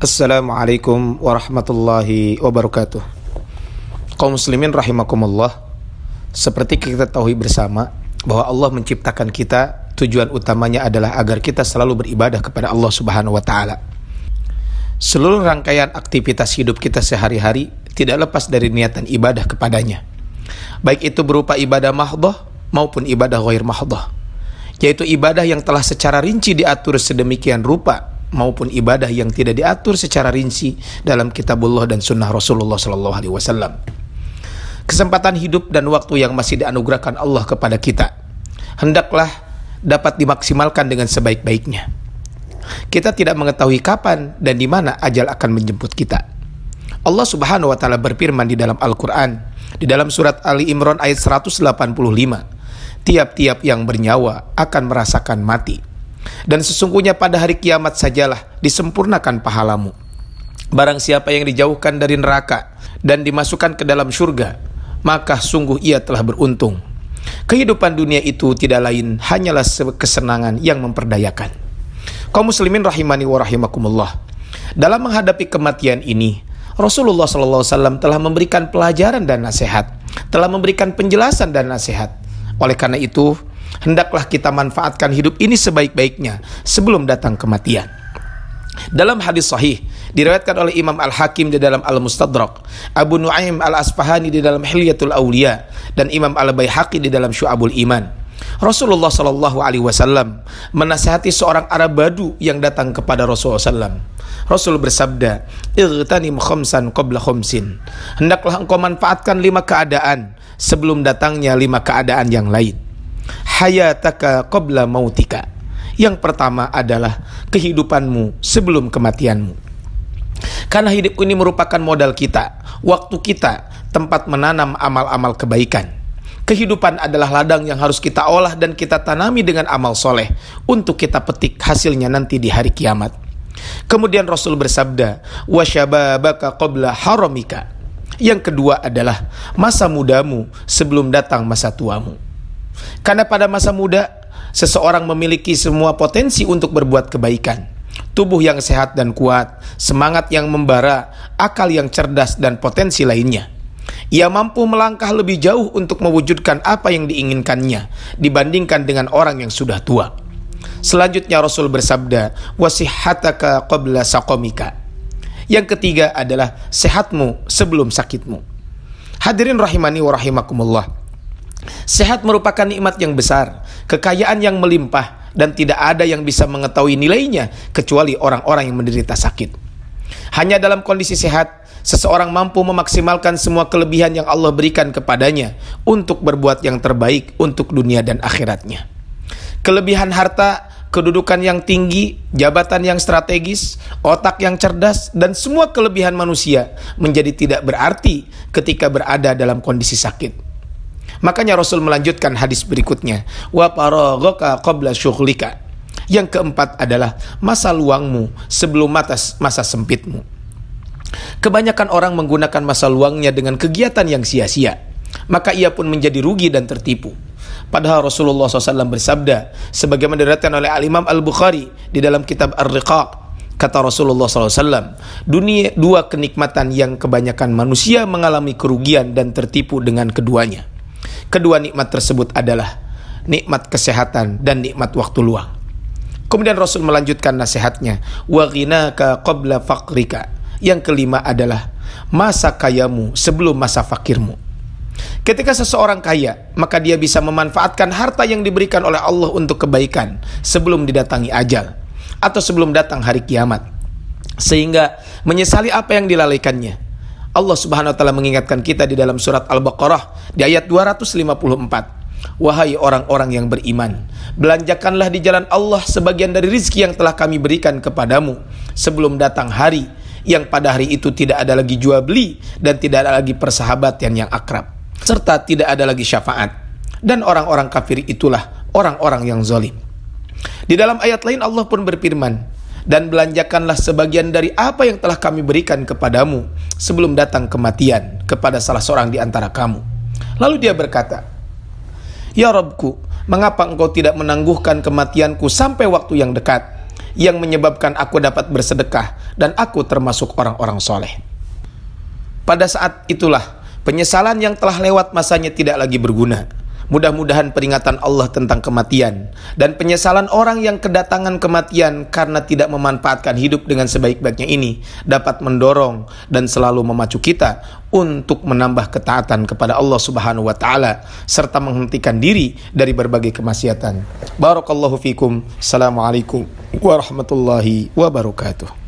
Assalamualaikum warahmatullahi wabarakatuh. Kaum muslimin rahimakumullah, seperti kita ketahui bersama bahwa Allah menciptakan kita, tujuan utamanya adalah agar kita selalu beribadah kepada Allah Subhanahu wa taala. Seluruh rangkaian aktivitas hidup kita sehari-hari tidak lepas dari niatan ibadah kepadanya, baik itu berupa ibadah mahdhah maupun ibadah ghair mahdhah, yaitu ibadah yang telah secara rinci diatur sedemikian rupa maupun ibadah yang tidak diatur secara rinci dalam kitabullah dan sunnah Rasulullah SAW. Kesempatan hidup dan waktu yang masih dianugerahkan Allah kepada kita hendaklah dapat dimaksimalkan dengan sebaik-baiknya. Kita tidak mengetahui kapan dan di mana ajal akan menjemput kita. Allah Subhanahu wa taala berfirman di dalam Al-Qur'an, di dalam surat Ali Imran ayat 185, tiap-tiap yang bernyawa akan merasakan mati. Dan sesungguhnya pada hari kiamat sajalah disempurnakan pahalamu. Barang siapa yang dijauhkan dari neraka dan dimasukkan ke dalam surga, maka sungguh ia telah beruntung. Kehidupan dunia itu tidak lain hanyalah kesenangan yang memperdayakan. Kaum muslimin rahimani wa rahimakumullah, dalam menghadapi kematian ini, Rasulullah SAW telah memberikan pelajaran dan nasihat, telah memberikan penjelasan dan nasihat. Oleh karena itu, hendaklah kita manfaatkan hidup ini sebaik-baiknya sebelum datang kematian. Dalam hadis sahih diriwayatkan oleh Imam Al-Hakim di dalam Al-Mustadrak, Abu Nuaim Al-Asfahani di dalam Hilyatul Awliya, dan Imam Al-Baihaqi di dalam Syu'abul Iman, Rasulullah SAW menasihati seorang Arab Badu yang datang kepada Rasulullah SAW. Rasul bersabda, "Igtanim khamsan qabla khamsin." Hendaklah engkau manfaatkan 5 keadaan sebelum datangnya 5 keadaan yang lain. Hayataka qabla mautika. Yang pertama adalah kehidupanmu sebelum kematianmu. Karena hidup ini merupakan modal kita, waktu kita, tempat menanam amal-amal kebaikan. Kehidupan adalah ladang yang harus kita olah dan kita tanami dengan amal soleh untuk kita petik hasilnya nanti di hari kiamat. Kemudian Rasul bersabda, wa syababaka qabla haramika. Yang kedua adalah masa mudamu sebelum datang masa tuamu. Karena pada masa muda, seseorang memiliki semua potensi untuk berbuat kebaikan. Tubuh yang sehat dan kuat, semangat yang membara, akal yang cerdas, dan potensi lainnya. Ia mampu melangkah lebih jauh untuk mewujudkan apa yang diinginkannya dibandingkan dengan orang yang sudah tua. Selanjutnya Rasul bersabda, wasihhataka qabla saqamika. Yang ketiga adalah sehatmu sebelum sakitmu. Hadirin rahimani wa rahimakumullah, sehat merupakan nikmat yang besar, kekayaan yang melimpah, dan tidak ada yang bisa mengetahui nilainya kecuali orang-orang yang menderita sakit. Hanya dalam kondisi sehat, seseorang mampu memaksimalkan semua kelebihan yang Allah berikan kepadanya untuk berbuat yang terbaik untuk dunia dan akhiratnya. Kelebihan harta, kedudukan yang tinggi, jabatan yang strategis, otak yang cerdas, dan semua kelebihan manusia menjadi tidak berarti ketika berada dalam kondisi sakit. Makanya Rasul melanjutkan hadis berikutnya, wa faraghaka qabla syughlika. Yang keempat adalah masa luangmu sebelum masa sempitmu. Kebanyakan orang menggunakan masa luangnya dengan kegiatan yang sia-sia, maka ia pun menjadi rugi dan tertipu. Padahal Rasulullah SAW bersabda, sebagaimana diriwayatkan oleh Al-Imam Al-Bukhari di dalam kitab Ar-Riqaq, kata Rasulullah SAW, dua kenikmatan yang kebanyakan manusia mengalami kerugian dan tertipu dengan keduanya. Kedua nikmat tersebut adalah nikmat kesehatan dan nikmat waktu luang. Kemudian Rasul melanjutkan nasihatnya, wa ghinaka qabla faqrika. Yang kelima adalah masa kayamu sebelum masa fakirmu. Ketika seseorang kaya, maka dia bisa memanfaatkan harta yang diberikan oleh Allah untuk kebaikan sebelum didatangi ajal atau sebelum datang hari kiamat, sehingga menyesali apa yang dilalaikannya. Allah Subhanahu wa taala mengingatkan kita di dalam surat Al-Baqarah di ayat 254. Wahai orang-orang yang beriman, belanjakanlah di jalan Allah sebagian dari rizki yang telah kami berikan kepadamu sebelum datang hari yang pada hari itu tidak ada lagi jual beli dan tidak ada lagi persahabatan yang akrab, serta tidak ada lagi syafaat. Dan orang-orang kafir itulah orang-orang yang zalim. Di dalam ayat lain Allah pun berfirman, dan belanjakanlah sebagian dari apa yang telah kami berikan kepadamu sebelum datang kematian kepada salah seorang di antara kamu. Lalu dia berkata, Ya Rabbku, mengapa engkau tidak menangguhkan kematianku sampai waktu yang dekat, yang menyebabkan aku dapat bersedekah dan aku termasuk orang-orang soleh. Pada saat itulah penyesalan yang telah lewat masanya tidak lagi berguna. Mudah-mudahan peringatan Allah tentang kematian dan penyesalan orang yang kedatangan kematian karena tidak memanfaatkan hidup dengan sebaik-baiknya ini dapat mendorong dan selalu memacu kita untuk menambah ketaatan kepada Allah Subhanahu wa taala serta menghentikan diri dari berbagai kemaksiatan. Barakallahu fikum. Assalamualaikum warahmatullahi wabarakatuh.